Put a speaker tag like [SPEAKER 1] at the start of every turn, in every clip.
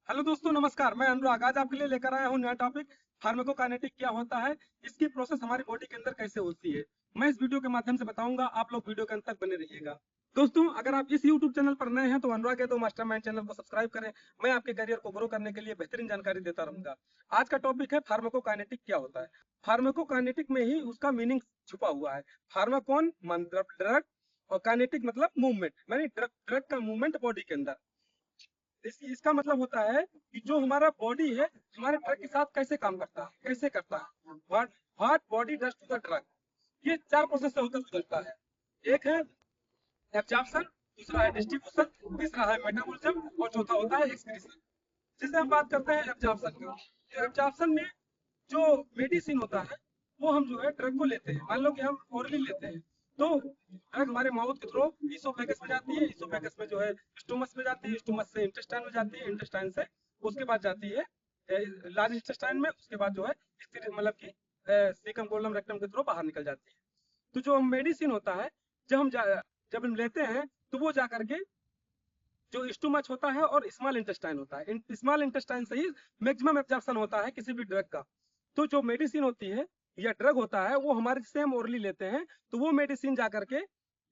[SPEAKER 1] Hello दोस्तों, नमस्कार। मैं अनुराग आज आपके लिए लेकर आया हूँ नया टॉपिक। फार्माकोकाइनेटिक क्या होता है, इसकी प्रोसेस हमारी बॉडी के अंदर कैसे होती है, मैं इस वीडियो के माध्यम से बताऊंगा। आप लोग वीडियो के अंत तक बने रहिएगा। दोस्तों, अगर आप इस यूट्यूब चैनल पर नए हैं तो अनुराग यादव मास्टरमाइंड चैनल को सब्सक्राइब करें। मैं आपके करियर को ग्रो करने के लिए बेहतरीन जानकारी देता रहूंगा। आज का टॉपिक है फार्माकोकाइनेटिक क्या होता है। फार्माकोकाइनेटिक में ही उसका मीनिंग छुपा हुआ है। फार्माकोन मतलब ड्रग, और काइनेटिक मतलब मूवमेंट, यानी ड्रग ड्रग का मूवमेंट बॉडी के अंदर। इसका मतलब होता है कि जो हमारा बॉडी है हमारे ड्रग के साथ कैसे काम करता है, कैसे करता है। What body does to the drug. ये चार प्रोसेस से होकर गुजरता है। एक है एब्जॉर्प्शन, दूसरा है डिस्ट्रीब्यूशन, तीसरा है मेटाबॉलिज्म और चौथा होता है एक्सक्रीशन। जैसे हम बात करते हैं एब्जॉर्प्शन की, तो एब्जॉर्प्शन में जो मेडिसिन होता है वो हम जो है ड्रग को लेते हैं। मान लो कि हम ओरली लेते हैं, तो ड्रग हमारे माउथ के थ्रू इसोफेगस में जाती है, इसोफेगस में जो है स्टोमस में जाती है, स्टोमस से इंटेस्टाइन में जाती है, इंटेस्टाइन से उसके बाद जाती है लार्ज इंटेस्टाइन में, उसके बाद जो है मतलब कि सीकम कोलम रेक्टम के थ्रू बाहर निकल जाती है। तो जो मेडिसिन होता है जब हम जब हम लेते हैं तो वो जा करके जो स्टोमच होता है और स्मॉल इंटेस्टाइन होता है, स्मॉल इंटेस्टाइन से ही मैक्सिमम एब्जॉर्प्शन होता है किसी भी ड्रग का। तो जो मेडिसिन होती है या ड्रग होता है वो हमारे जिससे हम ओरली लेते हैं, तो वो मेडिसिन जा करके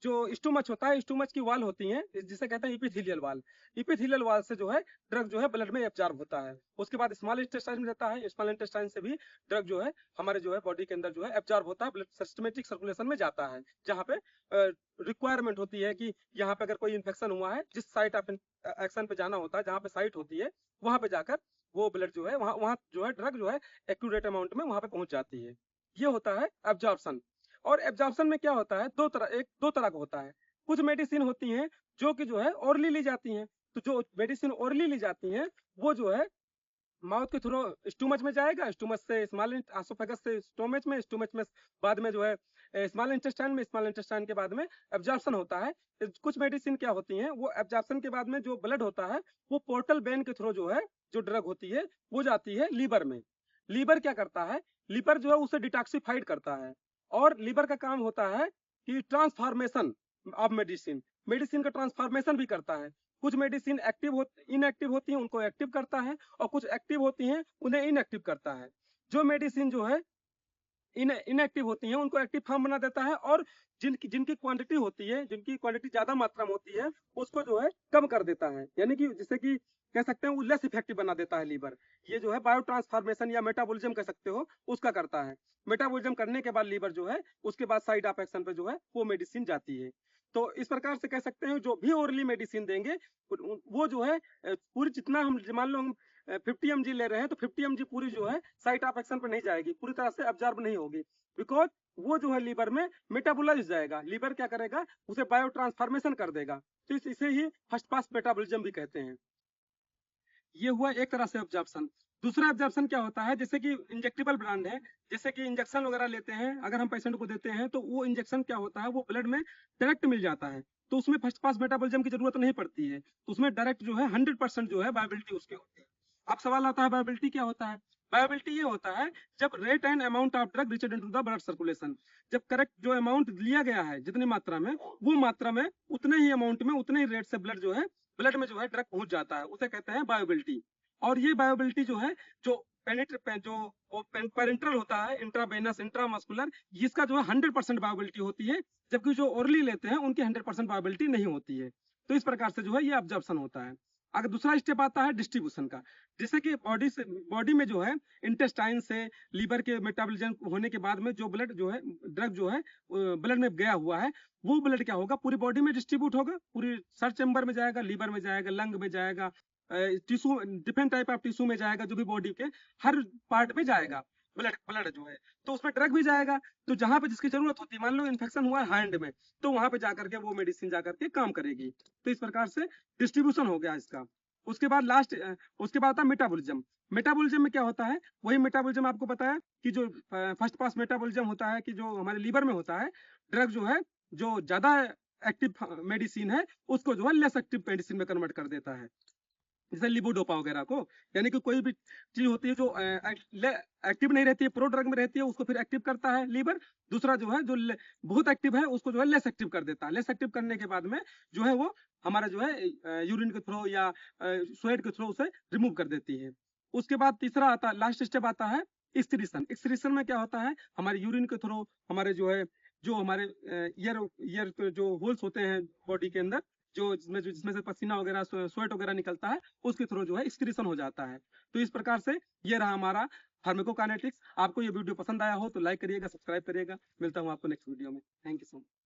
[SPEAKER 1] जो स्टोमच होता है, स्टोमच की वाल होती है जिसे कहते हैं इपिथेलियल वाल, इपिथेलियल वाल से जो है ड्रग जो है ब्लड में एब्जॉर्ब होता है। उसके बाद स्मॉल इंटेस्टाइन में जाता है, स्मॉल इंटेस्टाइन से भी ड्रग जो है हमारे जो है बॉडी के अंदर जो है एब्जॉर्ब होता है, ब्लड सिस्टमेटिक सर्कुलेशन में जाता है, जहाँ पे रिक्वायरमेंट होती है कि यहाँ पे अगर कोई इन्फेक्शन हुआ है, जिस साइट ऑफ एक्शन पे जाना होता है, जहाँ पे साइट होती है वहां पे जाकर वो ब्लड जो है वहां वहां जो है ड्रग जो है एक्यूरेट अमाउंट में वहां पे पहुंच जाती है। ये होता है एब्जॉर्प्शन। और एब्जॉर्प्शन में क्या होता है, दो तरह का होता है। कुछ मेडिसिन होती हैं जो कि जो है ओरली ली जाती हैं। तो जो मेडिसिन ओरली ली जाती हैं वो जो है माउथ के थ्रू स्टोमच में जाएगा, स्टोमच से स्मॉल एसोफेगस से स्टोमच में, स्टोमच में बाद में जो है स्मॉल इंटेस्टाइन में, स्मॉल इंटेस्टाइन के बाद में एब्जॉर्प्शन होता है। कुछ मेडिसिन क्या होती हैं वो एब्जॉर्प्शन के बाद में जो ब्लड होता है वो पोर्टल वेन के थ्रू जो है जो ड्रग होती है वो जाती है लीवर में। लीवर क्या करता है, लीवर जो है उसे डिटॉक्सिफाइड करता है। और लीवर का काम होता है कि ट्रांसफॉर्मेशन ऑफ मेडिसिन, मेडिसिन का ट्रांसफॉर्मेशन भी करता है। कुछ मेडिसिन इनएक्टिव होती हैं उनको एक्टिव करता है, और कुछ एक्टिव होती हैं उन्हें इनएक्टिव करता है। जो मेडिसिन जो है इनएक्टिव होती हैं उनको एक्टिव फॉर्म बना देता है, और जिनकी जिनकी क्वांटिटी होती है, जिनकी क्वांटिटी ज्यादा मात्रा में होती है उसको जो है कम कर देता है, यानी कि जिससे कि कह सकते हैं वो लेस इफेक्टिव बना देता है लीवर। ये जो है बायो ट्रांसफॉर्मेशन या मेटाबॉलिज्म कह सकते हो, उसका करता है। मेटाबॉलिज्म करने के बाद लीवर जो है उसके बाद साइड ऑफ एक्शन पे जो है वो मेडिसिन जाती है। तो इस प्रकार से कह सकते हैं जो भी ओरली मेडिसिन देंगे वो जो है पूरी जितना हम मान लो हम 50 mg ले रहे हैं तो 50 mg पूरी जो है साइट ऑफ एक्शन पर नहीं जाएगी, पूरी तरह से अब्जॉर्ब नहीं होगी। बिकॉज वो जो है लीवर में मेटाबोलाइज जाएगा, लीवर क्या करेगा उसे बायो ट्रांसफॉर्मेशन कर देगा। तो इसे ही फर्स्ट पास मेटाबॉलिज्म भी कहते हैं। ये हुआ एक तरह से ऑब्जर्प्शन। दूसरा ऑब्जर्प्शन क्या होता है, जैसे कि इंजेक्टेबल ब्रांड है, जैसे कि इंजेक्शन वगैरह लेते हैं अगर हम पेशेंट को देते हैं तो वो इंजेक्शन क्या होता है वो ब्लड में डायरेक्ट मिल जाता है। तो उसमें फर्स्ट पास मेटाबॉलिज्म की जरूरत नहीं पड़ती है, तो उसमें डायरेक्ट जो है 100% जो है वायबिलिटी उसकी होती है। अब सवाल आता है वायबिलिटी क्या होता है। वायबिलिटी ये होता है जब rate and amount of drug reached into the blood circulation, जब करेक्ट जो अमाउंट लिया गया है जितनी मात्रा में, वो मात्रा में उतने ही अमाउंट में उतने ही रेट से ब्लड में जो है ड्रग पहुंच जाता है, उसे कहते हैं बायोबिलिटी। और ये बायोबिलिटी जो है जो पेरेंट्रल होता है, इंट्रावेनस इंट्रामस्कुलर, इसका जो है 100% बायोबिलिटी होती है, जबकि जो ओरली लेते हैं उनकी 100% बायोबिलिटी नहीं होती है। तो इस प्रकार से जो है ये ऑब्जर्प्शन होता है। अगर दूसरा स्टेप आता है डिस्ट्रीब्यूशन का, जैसे कि बॉडी में जो है इंटेस्टाइन से लीवर के मेटाबॉलिज्म होने के बाद में जो ब्लड जो है ड्रग जो है ब्लड में गया हुआ है, वो ब्लड क्या होगा पूरी बॉडी में डिस्ट्रीब्यूट होगा, पूरी सर चैम्बर में जाएगा, लीवर में जाएगा, लंग में जाएगा, tissue different type of tissue में जाएगा, जो भी बॉडी के हर पार्ट में जाएगा ब्लड ब्लड जो है। तो उसमें ड्रग भी जाएगा, तो जहां पे जिसकी जरूरत होती है, मान लो इन्फेक्शन हुआ है हैंड में, तो वहां पे जाकर के वो मेडिसिन जाकर के काम करेगी। तो इस प्रकार से डिस्ट्रीब्यूशन हो गया इसका। उसके बाद उसके बाद आता है मेटाबॉलिज्म। मेटाबॉलिज्म में क्या होता है, वही मेटाबॉलिज्म आपको पता है कि जो फर्स्ट पास मेटाबॉलिज्म होता है कि जो हमारे लीवर में होता है, ड्रग जो है जो ज्यादा एक्टिव मेडिसिन है उसको जो है लेस एक्टिव मेडिसिन में कन्वर्ट कर देता है, जैसे लिबोडोपा वगैरह को। यानी कि कोई भी चीज होती है जो एक्टिव नहीं रहती है, प्रो ड्रग में रहती है, उसको फिर एक्टिव करता है लीवर। दूसरा जो है जो बहुत एक्टिव है उसको जो है लेस एक्टिव कर देता है। लेस एक्टिव करने के बाद में जो है वो हमारा जो है यूरिन के थ्रू या स्वेट के थ्रू उसे रिमूव कर देती है। उसके बाद तीसरा आता है, लास्ट स्टेप आता है एक्सक्रीशन। एक्सक्रीशन में क्या होता है, हमारे यूरिन के थ्रू हमारे जो हमारे ईयर ईयर के जो होल्स होते हैं बॉडी के अंदर, जिसमें से पसीना वगैरह स्वेट वगैरह निकलता है, उसके थ्रू जो है एक्सक्रीशन हो जाता है। तो इस प्रकार से ये रहा हमारा फार्माकोकाइनेटिक्स। आपको ये वीडियो पसंद आया हो तो लाइक करिएगा, सब्सक्राइब करिएगा। मिलता हूँ आपको नेक्स्ट वीडियो में। Thank you so much.